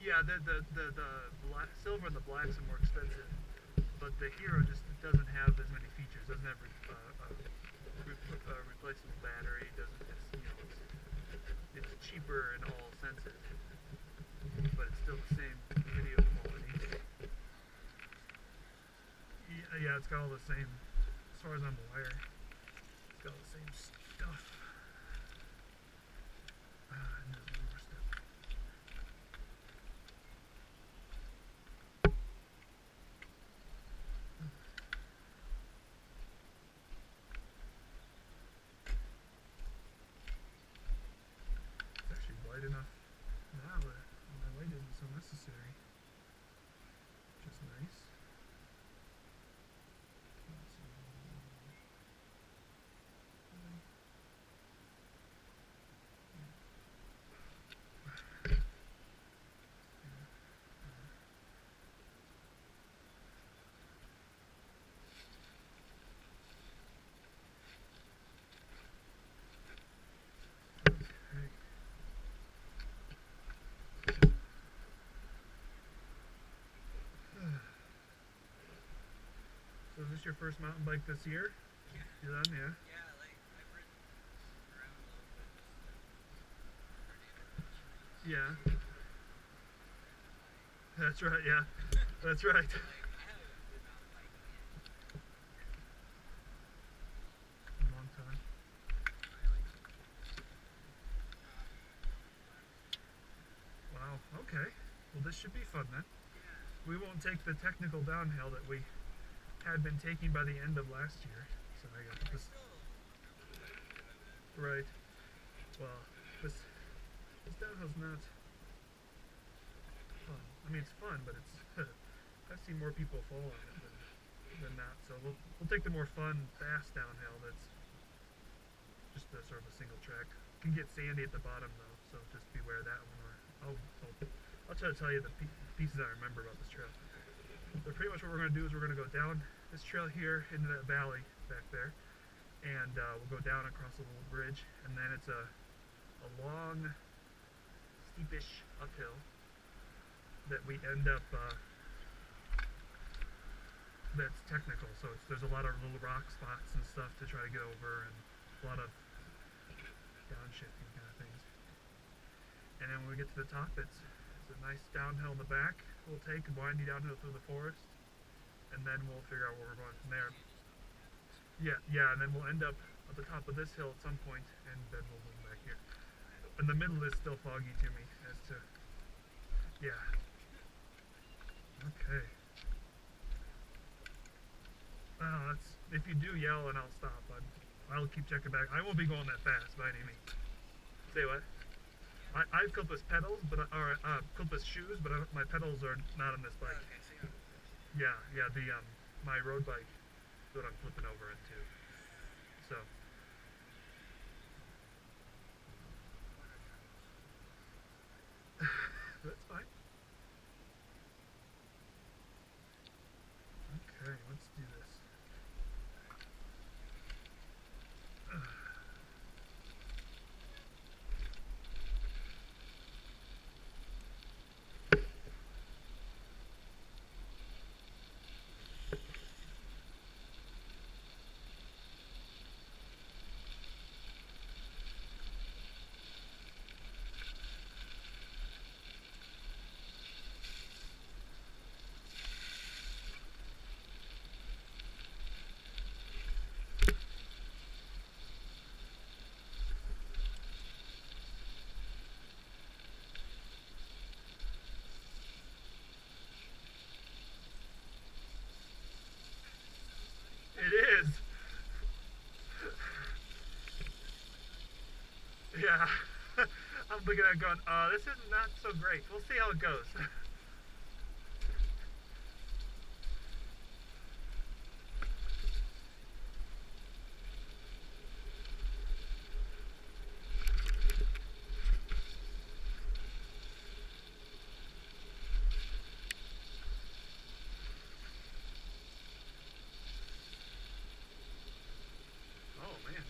Yeah, the black, silver and the blacks are more expensive, but the Hero just doesn't have as many features. Doesn't have replaceable battery. Doesn't it's cheaper in all senses, but it's still the same video quality. Yeah, it's got all the same, as far as I'm aware, it's got all the same stuff. And there's more stuff. It's actually bright enough now that my light isn't so necessary, which is nice. So is this your first mountain bike this year? Yeah. You done? Yeah. Yeah, like I've ridden around a little bit just for Yeah. neighborhood That's right. Yeah. That's right. like I haven't been mountain biking A long time. probably like Wow. Okay. Well, this should be fun then. yeah. We won't take the technical downhill that we had been taking by the end of last year. So I got I this. still Right. Well, this downhill's not fun. I mean, it's fun, but it's I've seen more people fall on it than not. So we'll take the more fun, fast downhill. That's just a sort of a single track. Can get sandy at the bottom though, so just beware that one. I'll try to tell you the pieces I remember about this trail. So pretty much what we're going to do is we're going to go down this trail here into that valley back there, and we'll go down across a little bridge, and then it's a long, steepish uphill that we end up. That's technical, so there's a lot of little rock spots and stuff to try to get over, and a lot of downshifting kind of things. And then when we get to the top, it's a nice downhill in the back. We'll take a windy downhill through the forest, and then we'll figure out where we're going from there. Yeah, and then we'll end up at the top of this hill at some point, and then we'll move back here. And the middle is still foggy to me as to, yeah. Okay. Well, that's, if you do yell, and I'll stop. I'll keep checking back. I won't be going that fast by any means. Say what? I have Clipless pedals, or Clipless shoes, but my pedals are not on this bike. okay, so you're Yeah, the my road bike is what I'm flipping over into. So. That's fine. Okay, let's do this. It is. Yeah. I'm looking at it going, this is not so great. We'll see how it goes. Oh, man.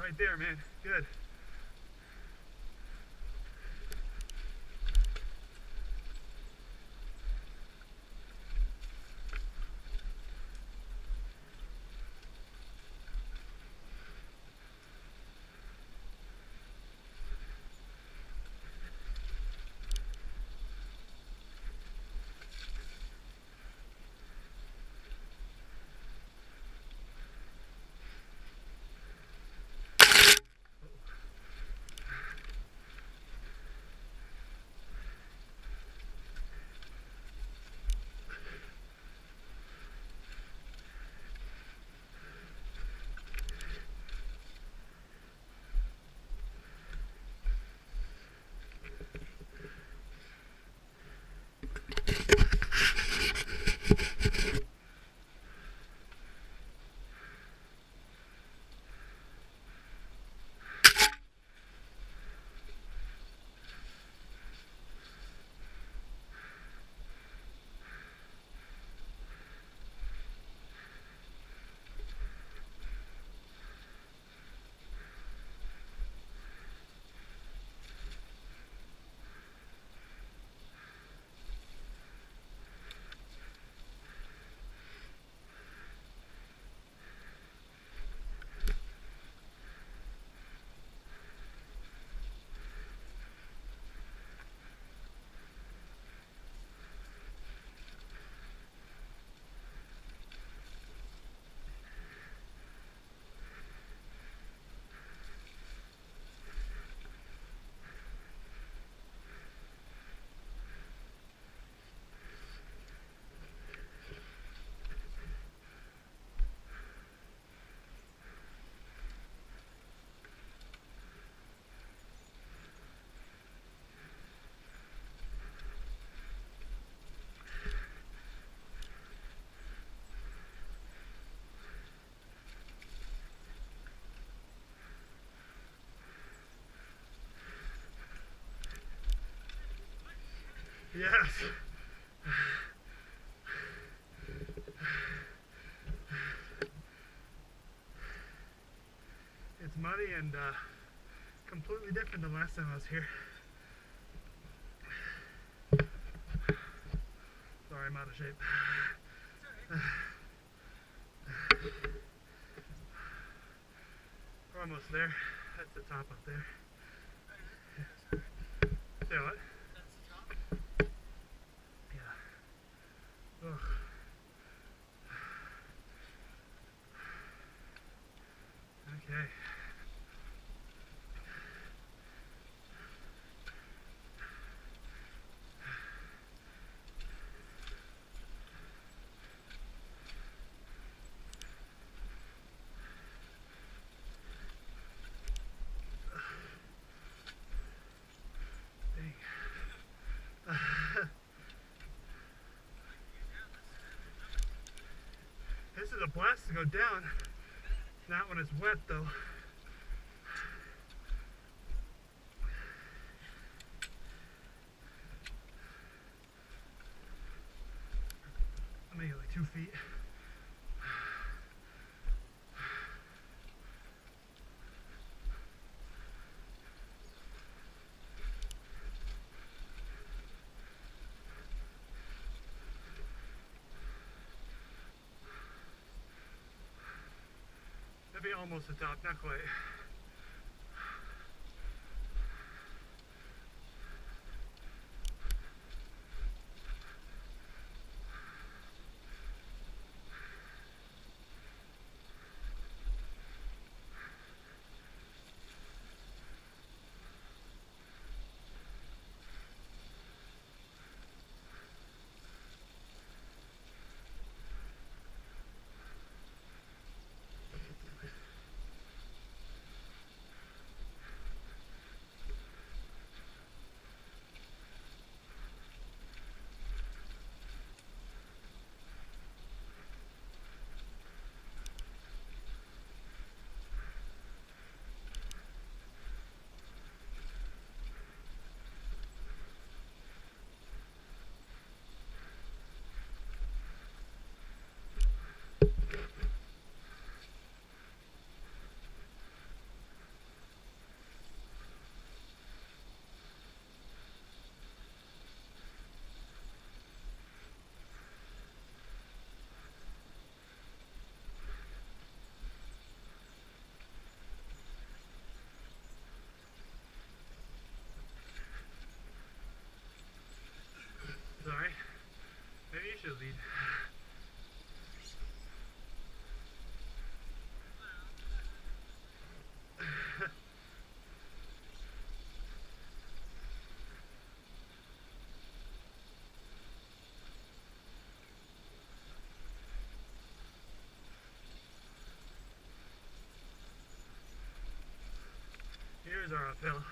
Right there, man. Good. Yes. It's muddy and completely different than last time I was here. Sorry, I'm out of shape. We're almost there. That's the top up there. Say what? That's the top. Yeah. Ugh. Okay. This is a blast to go down. Not when it's wet though. I made it like 2 feet. Maybe almost the top, not quite. There's our uphill.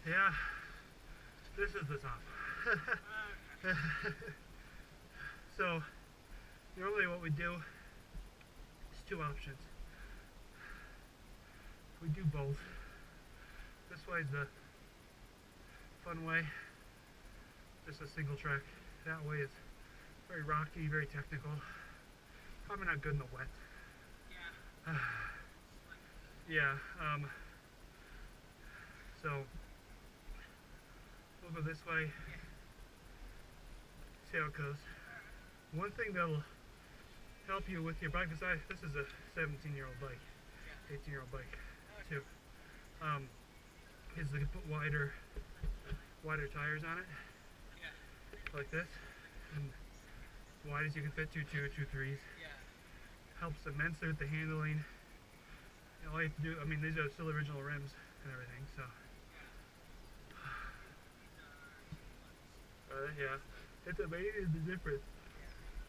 Yeah, this is the top. So, normally what we do is two options. We do both. This way is the fun way, just a single track. That way is very rocky, very technical. Probably not good in the wet. Yeah. Yeah, so we'll go this way, see how it goes. One thing that'll help you with your bike, because this is a 17-year-old bike, 18-year-old bike too, is to put wider tires on it, like this, and wide as you can fit, 2.3s. Helps immensely with the handling. You know, all you have to do, I mean, these are still original rims and everything, so. Yeah, it's amazing the difference.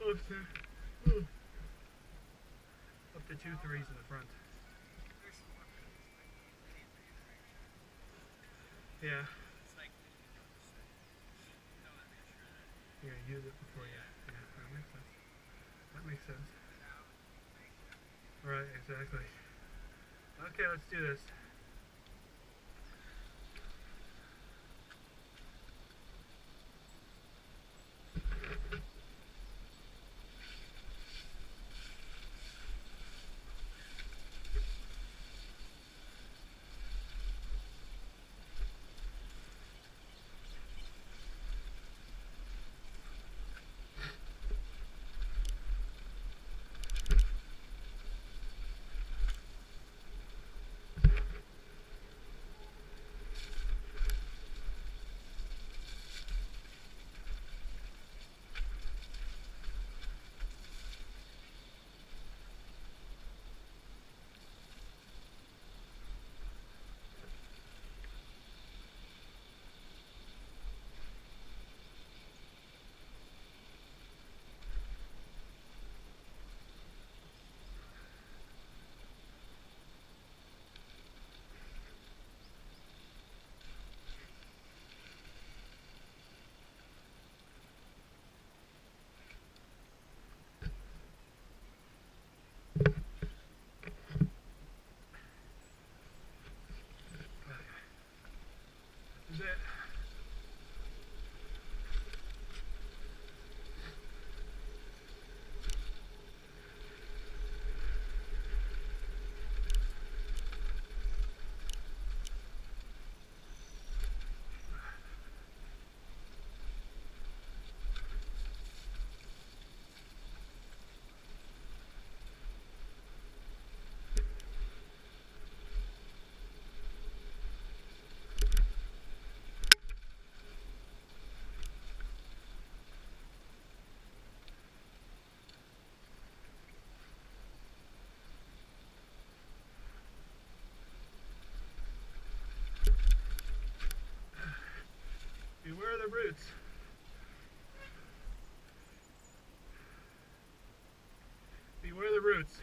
Up to 2.3s in the front. Yeah. You're gonna use it before you. Yeah, that makes sense. That makes sense. Right, exactly. Okay, let's do this. Is it? Beware the roots. Beware the roots.